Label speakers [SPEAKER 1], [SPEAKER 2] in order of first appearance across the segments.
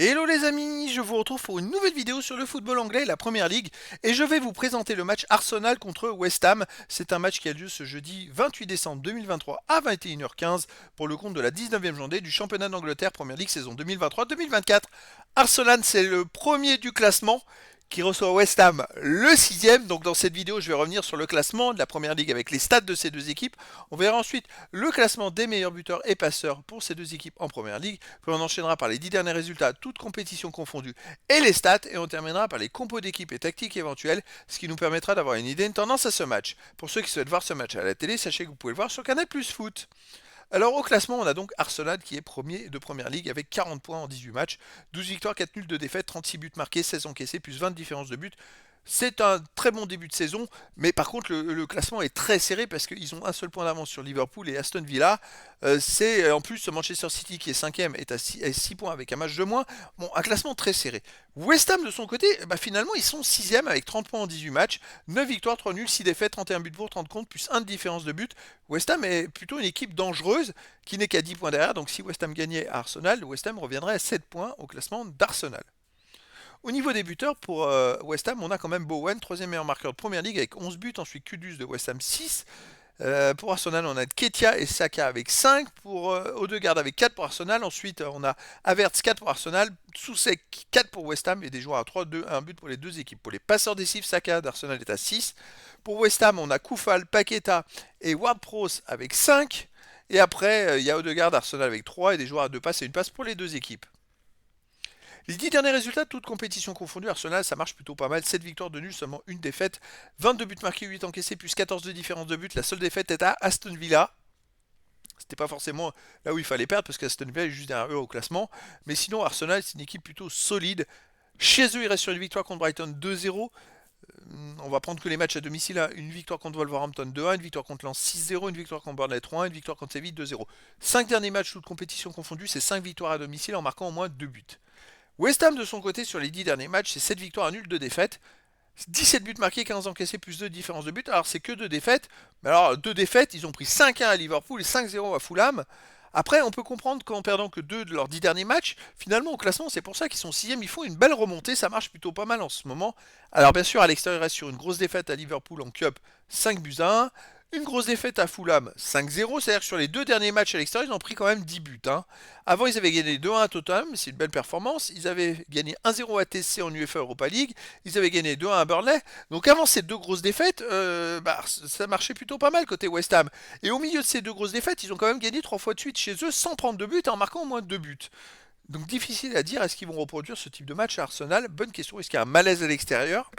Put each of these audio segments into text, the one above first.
[SPEAKER 1] Hello les amis, je vous retrouve pour une nouvelle vidéo sur le football anglais, la Première Ligue, et je vais vous présenter le match Arsenal contre West Ham. C'est un match qui a lieu ce jeudi 28 décembre 2023 à 21h15 pour le compte de la 19e journée du championnat d'Angleterre Première Ligue saison 2023-2024. Arsenal, c'est le premier du classement qui reçoit West Ham le sixième. Donc dans cette vidéo, je vais revenir sur le classement de la Première Ligue avec les stats de ces deux équipes. On verra ensuite le classement des meilleurs buteurs et passeurs pour ces deux équipes en Première Ligue. Puis on enchaînera par les 10 derniers résultats, toutes compétitions confondues, et les stats. Et on terminera par les compos d'équipes et tactiques éventuelles, ce qui nous permettra d'avoir une idée, une tendance à ce match. Pour ceux qui souhaitent voir ce match à la télé, sachez que vous pouvez le voir sur Canal Plus Foot. Alors au classement, on a donc Arsenal qui est premier de Première Ligue avec 40 points en 18 matchs, 12 victoires, 4 nuls, 2 défaites, 36 buts marqués, 16 encaissés, plus 20 de différence de but. C'est un très bon début de saison, mais par contre le classement est très serré parce qu'ils ont un seul point d'avance sur Liverpool et Aston Villa. C'est en plus Manchester City qui est cinquième est à 6 points avec un match de moins. Bon, un classement très serré. West Ham de son côté, finalement ils sont sixième avec 30 points en 18 matchs, 9 victoires, 3 nuls, 6 défaites, 31 buts pour, 30 comptes, plus 1 de différence de but. West Ham est plutôt une équipe dangereuse qui n'est qu'à 10 points derrière, donc si West Ham gagnait à Arsenal, West Ham reviendrait à 7 points au classement d'Arsenal. Au niveau des buteurs, pour West Ham, on a quand même Bowen, troisième meilleur marqueur de Première Ligue avec 11 buts, ensuite Kudus de West Ham 6. Pour Arsenal, on a Ketia et Saka avec 5. Pour Odegaard avec 4 pour Arsenal. Ensuite, on a Havertz 4 pour Arsenal. Soucek 4 pour West Ham et des joueurs à 3, 2, 1 but pour les deux équipes. Pour les passeurs décisifs, Saka d'Arsenal est à 6. Pour West Ham, on a Koufal, Paqueta et Ward-Prowse avec 5. Et après, il y a Odegaard d'Arsenal avec 3 et des joueurs à 2 passes et une passe pour les deux équipes. Les 10 derniers résultats, toutes compétitions confondues, Arsenal, ça marche plutôt pas mal. 7 victoires de nul, seulement une défaite. 22 buts marqués, 8 encaissés, plus 14 de différence de but. La seule défaite est à Aston Villa. C'était pas forcément là où il fallait perdre parce qu'Aston Villa est juste derrière eux au classement. Mais sinon, Arsenal, c'est une équipe plutôt solide. Chez eux, il reste sur une victoire contre Brighton 2-0. On va prendre que les matchs à domicile, hein. Une victoire contre Wolverhampton 2-1, une victoire contre Lens 6-0, une victoire contre Burnley 3-1, une victoire contre Séville 2-0. 5 derniers matchs, toutes compétitions confondues, c'est 5 victoires à domicile en marquant au moins 2 buts. West Ham de son côté sur les 10 derniers matchs, c'est 7 victoires à nul, 2 défaites. 17 buts marqués, 15 encaissés, plus 2 différences de but. Alors c'est que 2 défaites. Mais alors 2 défaites, ils ont pris 5-1 à Liverpool et 5-0 à Fulham. Après, on peut comprendre qu'en perdant que 2 de leurs 10 derniers matchs, finalement au classement, c'est pour ça qu'ils sont 6 Ils font une belle remontée, ça marche plutôt pas mal en ce moment. Alors bien sûr, à l'extérieur, ils restent sur une grosse défaite à Liverpool en Cup, 5 buts à 1. Une grosse défaite à Fulham, 5-0, c'est-à-dire que sur les 2 derniers matchs à l'extérieur, ils ont pris quand même 10 buts. Avant, ils avaient gagné 2-1 à Tottenham, c'est une belle performance. Ils avaient gagné 1-0 à TC en UEFA Europa League. Ils avaient gagné 2-1 à Burnley. Donc avant ces deux grosses défaites, ça marchait plutôt pas mal côté West Ham. Et au milieu de ces deux grosses défaites, ils ont quand même gagné 3 fois de suite chez eux sans prendre de but en marquant au moins 2 buts. Donc difficile à dire, est-ce qu'ils vont reproduire ce type de match à Arsenal? Bonne question, est-ce qu'il y a un malaise à l'extérieur?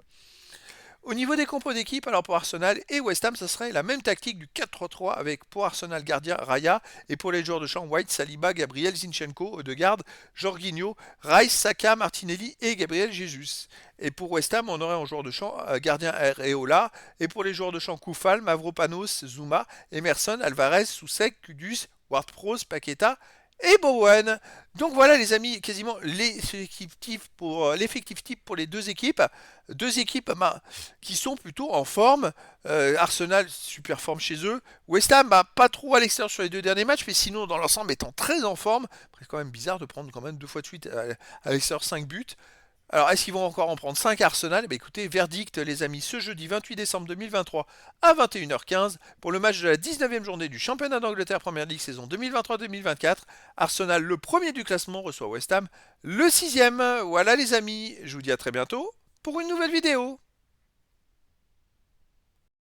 [SPEAKER 1] Au niveau des compos d'équipe, alors pour Arsenal et West Ham, ce serait la même tactique du 4-3-3 avec pour Arsenal gardien Raya et pour les joueurs de champ White, Saliba, Gabriel, Zinchenko, Odegaard, Jorginho, Rice, Saka, Martinelli et Gabriel Jesus. Et pour West Ham, on aurait en joueur de champ gardien Areola et pour les joueurs de champ Koufal, Mavropanos, Zuma, Emerson, Alvarez, Soucek, Kudus, Ward-Prowse, Paqueta et Bowen. Donc voilà les amis, quasiment l'effectif type pour les deux équipes. Deux équipes qui sont plutôt en forme. Arsenal, super forme chez eux. West Ham, pas trop à l'extérieur sur les 2 derniers matchs, mais sinon dans l'ensemble étant très en forme. C'est quand même bizarre de prendre quand même 2 fois de suite à l'extérieur 5 buts. Alors, est-ce qu'ils vont encore en prendre 5 à Arsenal? Écoutez, verdict les amis, ce jeudi 28 décembre 2023 à 21h15 pour le match de la 19e journée du championnat d'Angleterre Première Ligue saison 2023-2024. Arsenal, le premier du classement, reçoit West Ham, le sixième. Voilà les amis, je vous dis à très bientôt pour une nouvelle vidéo.